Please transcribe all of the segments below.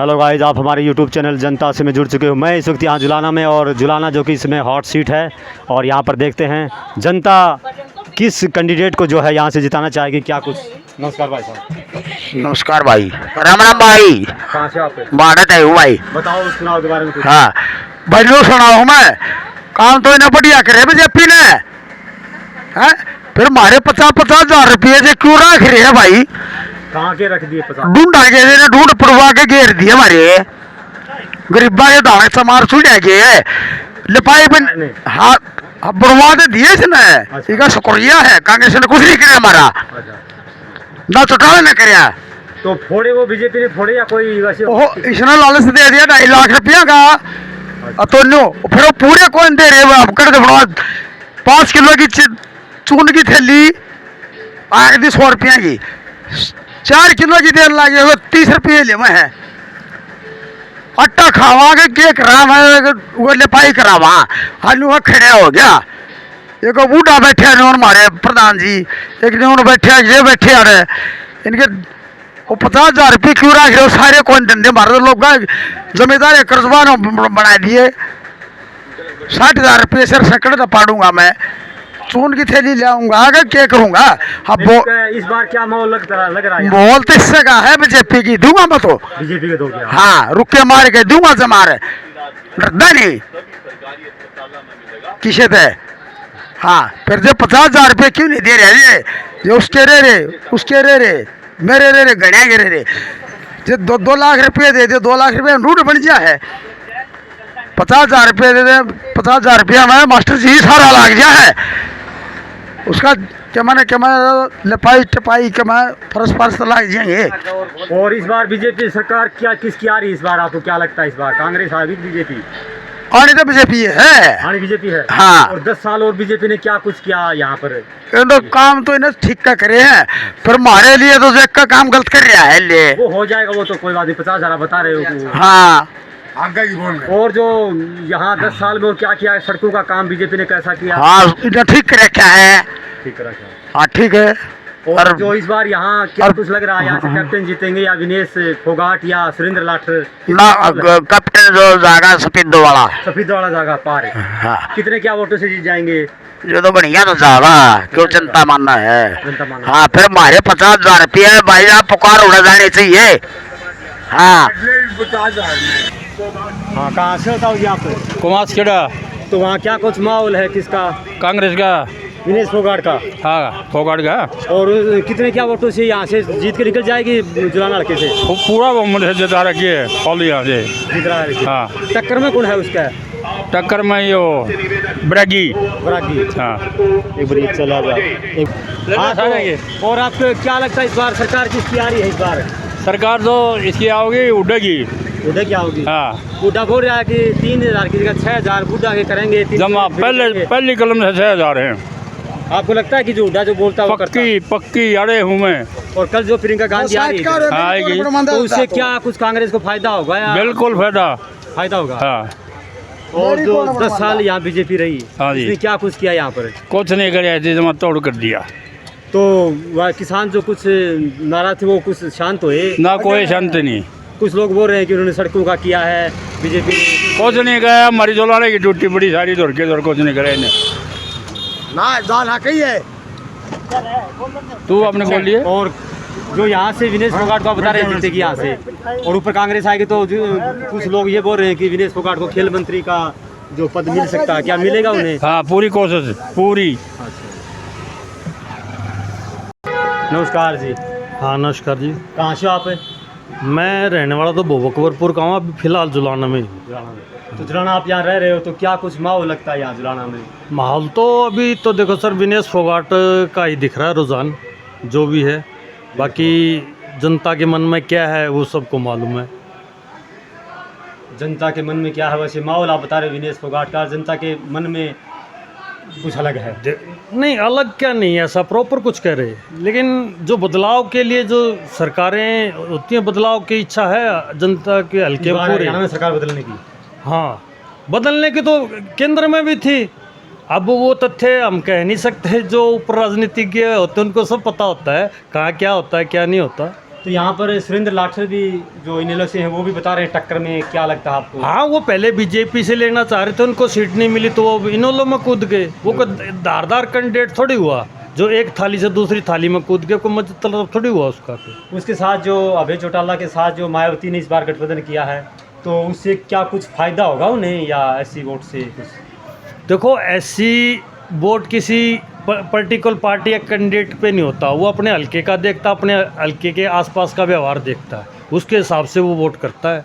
Hello guys, आप हमारे YouTube channel जनता से में जुड़ चुके हो। मैं इस वक्त यहाँ जुलाना में, और जुलाना जो कि इसमें हॉट सीट है, और यहाँ पर देखते हैं जनता किस कैंडिडेट को जो है यहाँ से जिताना चाहेगी। क्या कुछ। नमस्कार भाई साहब। नमस्कार भाई, राम राम भाई। कहाँ से आप? भारत है भाई। बताओ उस चुनाव के बारे में कुछ। हाँ भाई, लो सुनाओ। मैं काम तो इन्हें बढ़िया करे बीजेपी ने है, फिर हमारे 50,000 रुपये से क्यों रख रहे हैं भाई? कहाँ के रख दिए? ढूंढा के ढूंढ पड़वा के घेर दिए हमारे गरीबा के दाने समार सुलझा के लिपाई बन। हाँ बढ़वा दे दिए इसने। ठीक है, शुक्रिया है। कांग्रेस ने कुछ नहीं किया हमारा, ना चुटावे न कराया। तो फोड़े वो बीजेपी ने फोड़े या कोई वैसे? इसने लालच दे दिया 2.5 लाख रुपया का। तो नो फिर वो पूरे कौन दे रहे? हम कर दे 5 किलो की चून की थैली आगे दी 100 रुपया की, 4 किलो की देर लगे वो 30 रुपये ले में है। आटा खावा के करावा वो लिपाई करावा हालू वहाँ खड़े हो गया। एक बूढ़ा बैठे हमारे प्रधान जी, एक ने बैठे ये बैठे अरे इनके वो 50,000 रुपये क्यों रख रहे हो? सारे कौन धंधे मारे लोग जमींदार कर्जबान बना दिए। 60,000 रुपये सर सैकड़ का पाड़ूंगा मैं, चून की थैली ले आऊंगा, आगे क्या करूंगा? अब इस बार क्या माहौल लग रहा है? माहौल तो इससे का है बीजेपी की, दूंगा मैं तो बीजेपी के दोगे? हाँ, रुके मार के दूंगा जमार डरदा नहीं किसे थे। हाँ फिर जो 50,000 रुपये क्यों नहीं दे रहे? जो उसके उसके मेरे रे गणिया गिरे रे जो 2 लाख रुपये दे दे, 2 लाख रुपये रूट बन गया है। 50,000 रुपये दे दे, 50,000 रुपया में मास्टर जी सारा लाग गया है उसका। क्या मैंने लिपाई टपाई के मैं फरस फरस लाग जाएंगे। और इस बार बीजेपी सरकार क्या किसकी आ रही है? इस बार आपको क्या लगता है? इस बार कांग्रेस आ गई, बीजेपी आने तो बीजेपी है। हाँ बीजेपी है। हाँ। और 10 साल और बीजेपी ने क्या कुछ किया यहाँ पर? तो काम तो इन्हें ठीक का करे हैं, फिर हमारे लिए तो एक का काम गलत कर रहा है। ले वो हो जाएगा, वो तो कोई बात नहीं। 50,000 बता रहे हो। हाँ और जो यहाँ 10 साल में और क्या किया है? सड़कों का काम बीजेपी ने कैसा किया? हाँ इन्हें ठीक कर रखा है। ठीक कर रखा है। हाँ ठीक है। और जो इस बार यहाँ क्या कुछ लग रहा है? यहाँ से कैप्टन जीतेंगे या विनेश फोगाट या सुरेंद्र लाठर? ना कैप्टन जो जागा सफेद वाला जागा पार है। हाँ। कितने क्या वोटों से जीत जाएंगे? जो तो बढ़िया तो जागा क्यों चिंता मानना है। जनता मानना। हाँ फिर हमारे 50,000 रुपये भाई आप पुकार उड़ा जाने चाहिए। हाँ हाँ कहाँ से बताओ जी आप? कुमारखेड़ा। तो वहाँ क्या कुछ माहौल है? किसका? कांग्रेस का, विनेश फोगाट का। हाँ फोगाट का। और कितने क्या वोटों से यहाँ से जीत के निकल जाएगी जुलाना लड़के से? वो पूरा बहुमत से जिता रखी है फॉल यहाँ से। जीत रहा है। हाँ टक्कर में कौन है उसका? टक्कर में यो बरागी। हाँ एक बार चला जाए। हाँ तो और आपको क्या लगता है इस बार सरकार किसकी आ रही है? इस बार सरकार तो इसकी आओगी उड़ेगी। बुढ़ा क्या होगी? हाँ बुढ़ा बोल रहा है कि 3,000 की जगह 6,000 बुढ़ा के करेंगे। जमा पहली कलम से 6,000 है। आपको लगता है कि जो बुढ़ा जो बोलता है पक्की अड़े हूँ मैं। और कल जो प्रियंका गांधी आएगी तो उससे क्या कुछ कांग्रेस को फायदा होगा? बिल्कुल फायदा होगा। हाँ। और जो 10 साल यहाँ बीजेपी रही, हाँ जी, क्या कुछ किया यहाँ पर? कुछ नहीं कराया, जमा तोड़ कर दिया। तो वह किसान जो कुछ नाराज थे वो कुछ शांत हुए? ना कोई शांत नहीं। कुछ लोग बोल रहे हैं कि उन्होंने सड़कों का किया है बीजेपी ने। कुछ नहीं गया, हमारी जोलाने की ड्यूटी बड़ी सारी दौड़ के कुछ नहीं करे तू आपने बोल लिए। और जो यहाँ से विनेश फोगाट को बता रहे हैं जीतेगी यहाँ से, और ऊपर कांग्रेस आएगी तो कुछ लोग ये बोल रहे हैं कि विनेश फोगाट को खेल मंत्री का जो पद मिल सकता है, क्या मिलेगा उन्हें? हाँ पूरी कोशिश पूरी। नमस्कार जी। हाँ नमस्कार जी। कहाँ से आप? मैं रहने वाला तो भोबकबरपुर का हूँ, अभी फिलहाल जुलाना में। तो जुलाना आप यहाँ रह रहे हो तो क्या कुछ माहौल लगता है यहाँ जुलाना में? माहौल तो अभी तो देखो सर, विनेश फोगाट का ही दिख रहा है रुझान जो भी है। बाकी जनता के मन में क्या है वो सबको मालूम है। जनता के मन में क्या है वैसे माहौल आप बता रहे विनेश फोगाट का, जनता के मन में कुछ अलग है? नहीं अलग क्या नहीं है, ऐसा प्रॉपर कुछ कह रहे, लेकिन जो बदलाव के लिए जो सरकारें होती हैं, बदलाव की इच्छा है जनता के हल्के में सरकार बदलने की। हाँ बदलने की तो केंद्र में भी थी। अब वो तथ्य हम कह नहीं सकते, जो ऊपर राजनीतिज्ञ होते हैं उनको सब पता होता है कहाँ क्या होता है क्या नहीं होता। तो यहाँ पर सुरेंद्र लाठर भी जो इनेलो से हैं वो भी बता रहे हैं टक्कर में, क्या लगता है आपको? हाँ, वो पहले बीजेपी से लेना चाह रहे थे, उनको सीट नहीं मिली तो वो इनेलो में कूद गए। वो कोई धारदार कैंडिडेट थोड़ी हुआ जो एक थाली से दूसरी थाली में कूद गए, कोई मतलब थोड़ी हुआ उसका। उसके साथ जो अभय चौटाला के साथ जो मायावती ने इस बार गठबंधन किया है, तो उससे क्या कुछ फ़ायदा होगा उन्हें, या ऐसी वोट से कुछ? देखो, ऐसी वोट किसी पर्टिकुलर पार्टी या कैंडिडेट पे नहीं होता, वो अपने हल्के का देखता, अपने हल्के के आसपास का व्यवहार देखता है, उसके हिसाब से वो वोट करता है।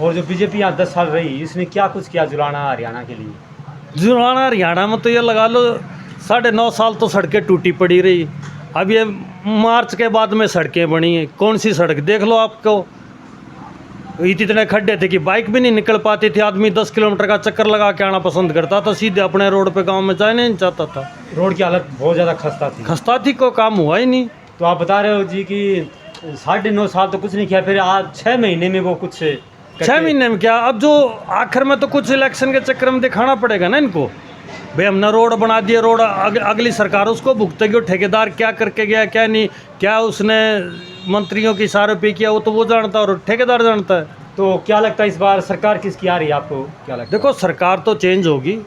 और जो बीजेपी यहाँ 10 साल रही, इसने क्या कुछ किया जुलाना हरियाणा के लिए? जुलाना हरियाणा में तो ये लगा लो 9.5 साल तो सड़कें टूटी पड़ी रही। अब ये मार्च के बाद में सड़कें बनी हैं, कौन सी सड़क देख लो आपको, इतने खड्डे थे कि बाइक भी नहीं निकल पाती थी। आदमी 10 किलोमीटर का चक्कर लगा के आना पसंद करता था, सीधे अपने रोड पे गांव में जाना नहीं चाहता था। रोड की हालत बहुत ज़्यादा खस्ता थी, कोई काम हुआ ही नहीं। तो आप बता रहे हो जी कि 9.5 साल तो कुछ नहीं किया, फिर आज 6 महीने में वो कुछ 6 महीने में क्या, अब जो आखिर में तो कुछ इलेक्शन के चक्कर में दिखाना पड़ेगा ना इनको। भाई हमने रोड बना दिए, रोड अगली सरकार उसको भुगतेगी, वो ठेकेदार क्या करके गया क्या नहीं, क्या उसने मंत्रियों की इशारे पे किया, वो तो वो जानता है और ठेकेदार जानता है। तो क्या लगता है इस बार सरकार किसकी आ रही है, आपको क्या लगता है? देखो, सरकार तो चेंज होगी।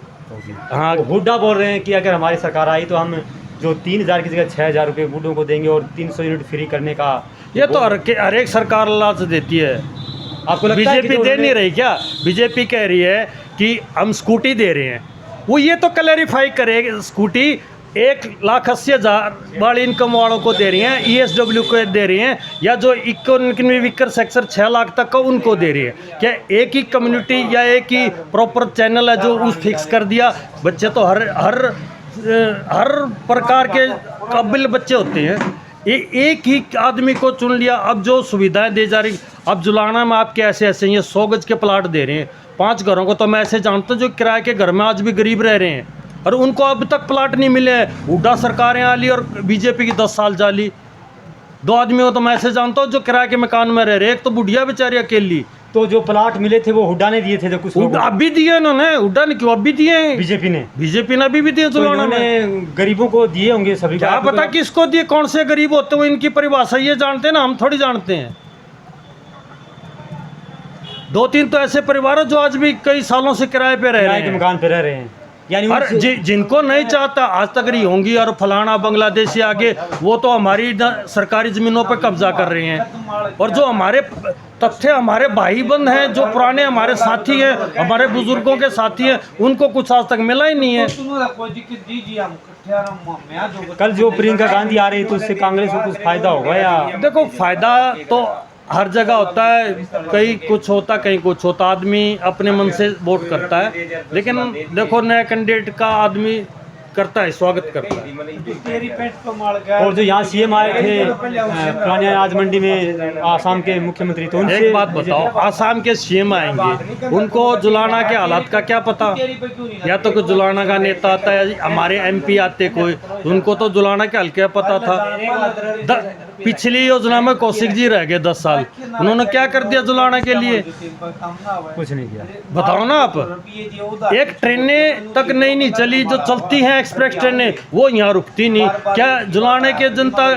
हाँ, तो हुड्डा बोल रहे हैं कि अगर हमारी सरकार आई तो हम जो 3,000 की जगह 6,000 रुपये बूढ़ों को देंगे और 300 यूनिट फ्री करने का। ये तो हर एक सरकार लालच देती है। आपको लगता है कि बीजेपी दे नहीं रही क्या? बीजेपी कह रही है कि हम स्कूटी दे रहे हैं, वो ये तो क्लैरिफाई करे, स्कूटी 1,80,000 वाली इनकम वालों को दे रही हैं, ESW को दे रही हैं, या जो इकोनॉमिक वीकर सेक्टर 6 लाख तक का उनको दे रही है क्या? एक ही कम्युनिटी या एक ही प्रॉपर चैनल है जो उस फिक्स कर दिया? बच्चे तो हर प्रकार के काबिल बच्चे होते हैं, एक ही आदमी को चुन लिया। अब जो सुविधाएं दी जा रही, अब जुलाना में आपके ऐसे ये 100 गज के प्लाट दे रहे हैं 5 घरों को, तो मैं ऐसे जानता हूँ जो किराए के घर में आज भी गरीब रह रहे हैं और उनको अब तक प्लाट नहीं मिले हैं। हुड्डा सरकारें आली और बीजेपी की 10 साल जाली। 2 आदमी हो तो मैं ऐसे जानता हूँ जो किराए के मकान में रह रहे, एक तो बुढ़िया बेचारी अकेली। तो जो प्लाट मिले थे वो हुड्डा ने दिए थे, जो कुछ अभी दिए इन्होंने, हुड्डा ने क्यों अभी दिए? बीजेपी ने अभी भी दिए। जुलाना में गरीबों को दिए होंगे सभी। क्या पता किसको दिए, कौन से गरीब होते हैं, इनकी परिभाषा ये जानते हैं ना, हम थोड़ी जानते हैं। 2-3 तो ऐसे परिवार जो आज भी कई सालों से किराए पे रह रहे हैं, मकान पे रह रहे हैं, यानी जिनको नहीं चाहता आज तक रही होंगी और फलाना बांग्लादेशी आगे, वो तो हमारी सरकारी ज़मीनों पे कब्जा कर रहे हैं। और जो हमारे तथ्य, हमारे भाई बंद हैं, जो पुराने हमारे साथी हैं, हमारे बुजुर्गों के साथी हैं, उनको कुछ आज तक मिला ही नहीं है। कल जो प्रियंका गांधी आ रही तो उससे कांग्रेस को कुछ फायदा होगा? या देखो, फायदा तो हर जगह होता है, कहीं कुछ होता कहीं कुछ होता, आदमी अपने मन से वोट करता है। लेकिन देखो, नया कैंडिडेट का आदमी करता है, स्वागत करता है। और जो यहाँ CM आए थे पुरानी अनाज मंडी में, आसाम के मुख्यमंत्री, तो उनसे एक बात बताओ, आसाम के CM आएंगे, उनको जुलाना के हालात का क्या पता? या तो कोई जुलाना का नेता आता है, हमारे MP आते कोई, उनको तो जुलाना के हल्के पता था। पिछली योजना में कौशिक जी रह गए 10 साल, उन्होंने क्या कर दिया जुलाना के लिए? कुछ नहीं किया। बताओ ना आप। एक ट्रेनें तक नहीं चली, जो चलती हैं एक्सप्रेस ट्रेनें, वो यहाँ रुकती नहीं। क्या जुलाने के जनता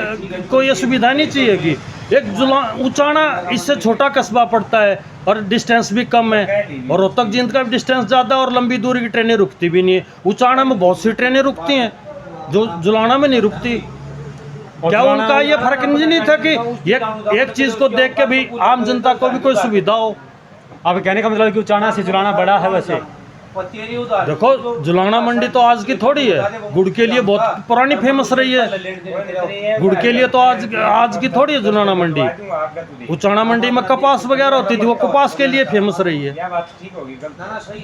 को ये सुविधा नहीं चाहिए कि एक उचाना इससे छोटा कस्बा पड़ता है और डिस्टेंस भी कम है, और रोहतक जिंद का भी डिस्टेंस ज़्यादा और लंबी दूरी की ट्रेनें रुकती भी नहीं है। उचाना में बहुत सी ट्रेनें रुकती हैं जो जुलाना में नहीं रुकती। क्या उनका ये फर्क नहीं था कि ये एक चीज़ को देख के भी आम जनता को भी कोई सुविधा हो? अब कहने का मतलब कि उचाना से जुलाना बड़ा है वैसे। देखो, जुलाना मंडी तो आज की थोड़ी है, गुड़ के लिए बहुत पुरानी फेमस रही है। गुड़ के लिए तो आज की थोड़ी है जुलाना मंडी। उचाना मंडी में कपास वगैरह होती थी, वो कपास के लिए फेमस रही है।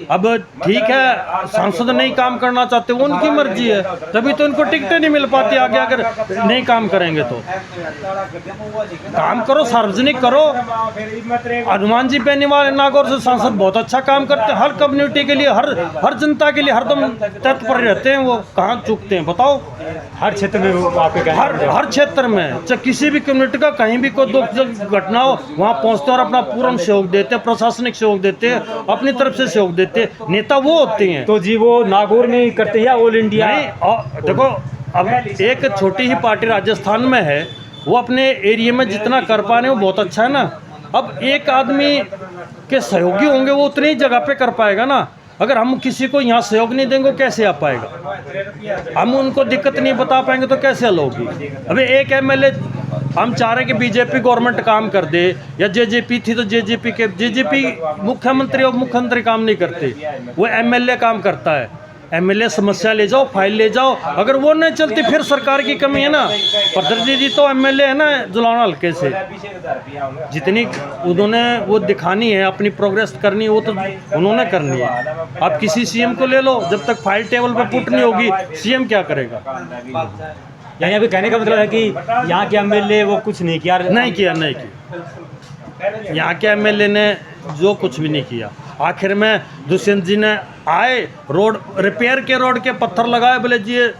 अब ठीक है, सांसद नहीं काम करना चाहते, वो उनकी मर्जी है, तभी तो इनको टिकटें नहीं मिल पाती आगे। अगर नहीं काम करेंगे तो काम करो, सार्वजनिक करो। हनुमान जी बेनीवाल नागौर से सांसद बहुत अच्छा काम करते हैं, हर कम्युनिटी के लिए, हर जनता के लिए हरदम तत्पर रहते हैं। वो कहाँ चूकते हैं बताओ? हर क्षेत्र में वो आपके हर क्षेत्र में, चाहे किसी भी कम्युनिटी का कहीं भी कोई दुख घटना हो, वहाँ पहुँचते हैं और अपना पूर्ण सहयोग देते हैं, प्रशासनिक सहयोग देते हैं, अपनी तरफ से सहयोग देते हैं। नेता वो होते हैं। तो जी वो नागौर में करते हैं या ऑल इंडिया? नहीं, देखो, अब एक छोटी ही पार्टी राजस्थान में है, वो अपने एरिया में जितना कर पा रहे हैं वो बहुत अच्छा है ना। अब एक आदमी के सहयोगी होंगे वो उतनी ही जगह पे कर पाएगा ना। अगर हम किसी को यहाँ सहयोग नहीं देंगे कैसे आ पाएगा, हम उनको दिक्कत नहीं बता पाएंगे तो कैसे हल होगी। अभी एक एमएलए हम चाह रहे हैं कि बीजेपी गवर्नमेंट काम कर दे, या जेजेपी थी तो जेजेपी मुख्यमंत्री और मुख्यमंत्री काम नहीं करते, वो एमएलए काम करता है। एमएलए समस्या ले जाओ, फाइल ले जाओ, अगर वो नहीं चलती फिर सरकार की कमी है ना। प्रदर्जी जी तो एमएलए है ना जुलाना हल्के से, जितनी उन्होंने वो दिखानी है, अपनी प्रोग्रेस करनी है, वो तो उन्होंने करनी है। आप किसी सीएम को ले लो, जब तक फाइल टेबल पर पुट नहीं होगी सीएम क्या करेगा। यानी अभी कहने का मतलब है कि यहाँ के एमएलए वो कुछ नहीं किया। नहीं किया यहाँ के एमएलए ने जो कुछ भी नहीं किया। आखिर में दुष्यंत जी ने आए, रोड रिपेयर के, रोड के पत्थर लगाए, बोले जी ये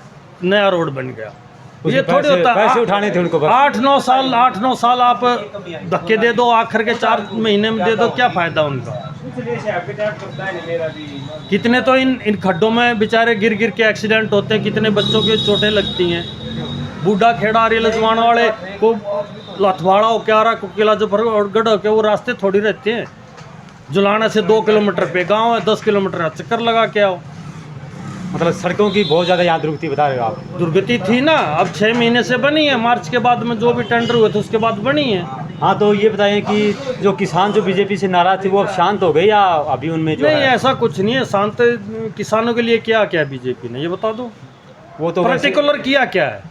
नया रोड बन गया। ये थोड़ी होता है, पैसे उठाने थे उनको बस। 8-9 साल आप धक्के दे दो, आखिर के 4 महीने में दे दो, क्या फायदा उनका। कितने तो इन खड्डों में बेचारे गिर गिर के एक्सीडेंट होते हैं, कितने बच्चों की चोटें लगती हैं। बूढ़ा खेड़ा रिलजवान वाले को लथवाड़ा हो के आ रहा, कोकिला जफरगढ़ हो के, वो रास्ते थोड़ी रहते हैं। जुलाना से 2 किलोमीटर पे गांव है, 10 किलोमीटर चक्कर लगा के आओ। मतलब सड़कों की बहुत ज़्यादा यहाँ दुर्गति बता रहे हो आप। दुर्गति थी ना, अब 6 महीने से बनी है, मार्च के बाद में जो भी टेंडर हुए थे उसके बाद बनी है। हाँ, तो ये बताइए कि जो किसान जो बीजेपी से नाराज थे वो अब शांत हो गए या अभी उनमें जो नहीं है? ऐसा कुछ नहीं है। शांत किसानों के लिए क्या क्या बीजेपी ने, ये बता दो। वो तो पर्टिकुलर किया क्या है?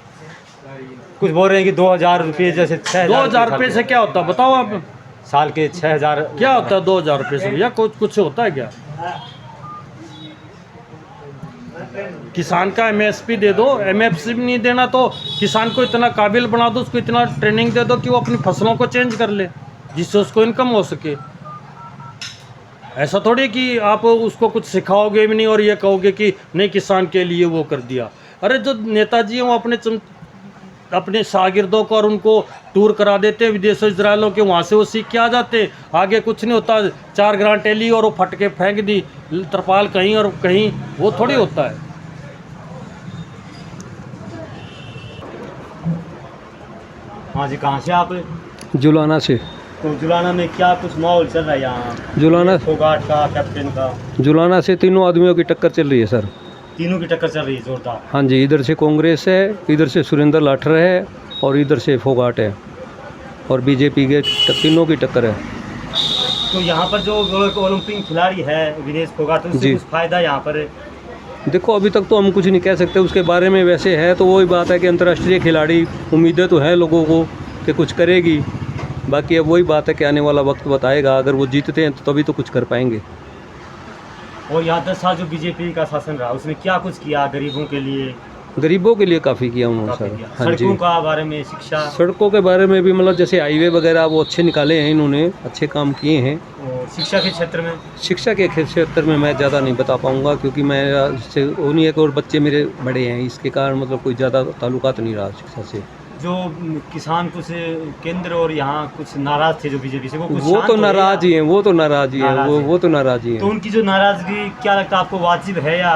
कुछ बोल रहे हैं कि 2000 रुपये, जैसे 2000 रुपये से क्या होता है बताओ आप। साल के 6000 क्या होता है 2000 रुपये से भैया? कुछ होता है क्या? किसान का एमएसपी दे दो, एमएसपी नहीं देना तो किसान को इतना काबिल बना दो, उसको इतना ट्रेनिंग दे दो कि वो अपनी फसलों को चेंज कर ले, जिससे उसको इनकम हो सके। ऐसा थोड़ी कि आप उसको कुछ सिखाओगे भी नहीं और ये कहोगे कि नहीं किसान के लिए वो कर दिया। अरे जो नेताजी हैं वो अपने शागिर्दों को और उनको टूर करा देते हैं विदेशों इजराइलों के, वहाँ से वो सीख के आ जाते। आगे कुछ नहीं होता, 4 ग्रांट ली और वो फट के फेंक दी तरपाल कहीं और कहीं, वो थोड़ी होता है। हाँ जी, कहाँ से आप? जुलाना से। तो जुलाना में क्या कुछ माहौल चल रहा है यहाँ? जुलाना फोगाट का, कैप्टन का? जुलाना से तीनों आदमियों की टक्कर चल रही है सर। तीनों की टक्कर चल रही है जोरदार। हाँ जी, इधर से कांग्रेस है, इधर से सुरेंद्र लाठर है और इधर से फोगाट है, और बीजेपी के तीनों की टक्कर है। तो यहाँ पर जो ओलंपिक खिलाड़ी है विदेश फोगाट, तो उससे जी। कुछ फायदा यहाँ पर है? देखो अभी तक तो हम कुछ नहीं कह सकते उसके बारे में। वैसे है तो वही बात है कि अंतर्राष्ट्रीय खिलाड़ी, उम्मीदें तो हैं लोगों को कि कुछ करेगी। बाकी अब वही बात है कि आने वाला वक्त बताएगा। अगर वो जीतते हैं तो तभी तो कुछ कर पाएंगे। और यहाँ 10 साल जो बीजेपी का शासन रहा उसने क्या कुछ किया गरीबों के लिए? गरीबों के लिए काफ़ी किया उन्होंने काफी सर। किया। हाँ जी, सड़कों का बारे में, शिक्षा, सड़कों के बारे में भी, मतलब जैसे हाईवे वगैरह वो अच्छे निकाले हैं इन्होंने, अच्छे काम किए हैं। और शिक्षा के क्षेत्र में? शिक्षा के क्षेत्र में मैं ज़्यादा नहीं बता पाऊँगा क्योंकि मैं इससे वो नहीं है कि, और बच्चे मेरे बड़े हैं, इसके कारण मतलब कोई ज़्यादा ताल्लुकात नहीं रहा शिक्षा से। जो किसान कुछ केंद्र और यहाँ कुछ नाराज थे जो बीजेपी से, वो कुछ वो शांत तो हो गए नाराज ही हैं, वो तो नाराज ही हैं, नाराज हैं। वो तो नाराज ही तो हैं। उनकी जो नाराजगी क्या लगता है आपको, वाजिब है या?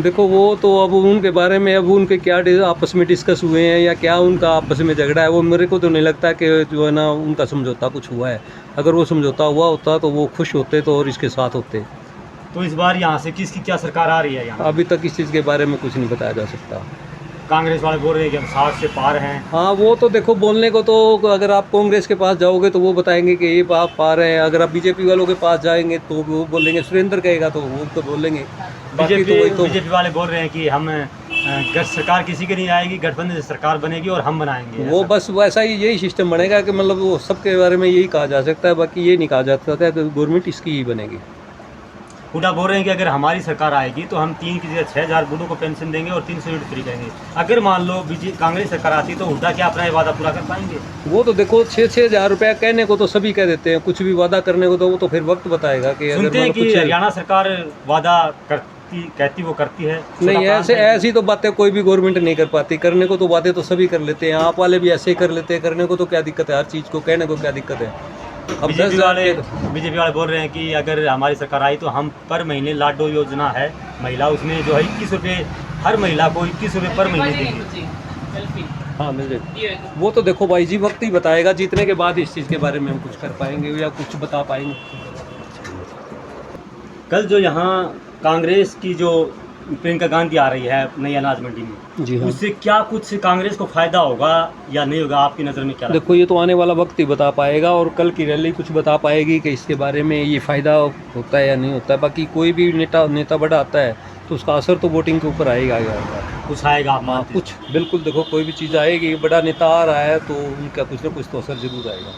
देखो वो तो अब उनके बारे में, अब उनके क्या आपस में डिस्कस हुए हैं या क्या उनका आपस में झगड़ा है, वो मेरे को तो नहीं लगता कि जो है ना उनका समझौता कुछ हुआ है। अगर वो समझौता हुआ होता तो वो खुश होते तो और इसके साथ होते। तो इस बार यहाँ से किसकी क्या सरकार आ रही है यहाँ? अभी तक इस चीज़ के बारे में कुछ नहीं बताया जा सकता। कांग्रेस वाले बोल रहे हैं कि हम 60 से पार हैं। हाँ, वो तो देखो बोलने को तो, अगर आप कांग्रेस के पास जाओगे तो वो बताएंगे कि ये आप पार हैं। अगर आप बीजेपी वालों के पास जाएंगे तो वो बोलेंगे, सुरेंद्र कहेगा तो वो तो बोलेंगे। बाकी तो वही तो बीजेपी वाले बोल रहे हैं कि हम सरकार किसी की नहीं आएगी, गठबंधन से सरकार बनेगी और हम बनाएंगे। वो बस वैसा ही यही सिस्टम बनेगा कि मतलब वो सबके बारे में यही कहा जा सकता है, बाकी ये नहीं कहा जा सकता है कि गवर्नमेंट इसकी ही बनेगी। हुड्डा बोल रहे हैं कि अगर हमारी सरकार आएगी तो हम 3 की जगह 6000 बूढ़ों को पेंशन देंगे और 300 यूनिट फ्री करेंगे। अगर मान लो कांग्रेस सरकार आती तो हुड्डा क्या अपना ये वादा पूरा कर पाएंगे? वो तो देखो 6-6 रुपया कहने को तो सभी कह देते हैं, कुछ भी वादा करने को तो वो तो फिर वक्त बताएगा कि अगर सुनते हैं मतलब कि कुछ हरियाणा सरकार वादा कहती वो करती है। नहीं, ऐसी तो बातें कोई भी गवर्नमेंट नहीं कर पाती। करने को तो बातें तो सभी कर लेते हैं, आप वाले भी ऐसे ही कर लेते हैं। करने को तो क्या दिक्कत है, हर चीज़ को कहने को क्या दिक्कत है। अब बीजेपी वाले बोल रहे हैं कि अगर हमारी सरकार आई तो हम पर महीने लाडो योजना है महिला, उसमें जो है 21 रुपये, हर महिला को 21 रुपये पर महीने देंगे। हाँ मिल जाएगी। वो तो देखो भाई जी वक्त ही बताएगा, जीतने के बाद इस चीज़ के बारे में हम कुछ कर पाएंगे या कुछ बता पाएंगे। कल जो यहाँ कांग्रेस की जो प्रियंका गांधी आ रही है नई अनाज मंडी में, जी हाँ। उससे क्या कुछ कांग्रेस को फायदा होगा या नहीं होगा, आपकी नज़र में क्या लगता देखो ये तो आने वाला वक्त ही बता पाएगा, और कल की रैली कुछ बता पाएगी कि इसके बारे में ये फ़ायदा होता है या नहीं होता है। बाकी कोई भी नेता बड़ा आता है तो उसका असर तो वोटिंग के ऊपर आएगा। है? कुछ आएगा आप मानते हैं? कुछ बिल्कुल, देखो कोई भी चीज़ आएगी, बड़ा नेता आ रहा है तो उनका कुछ ना कुछ तो असर जरूर आएगा।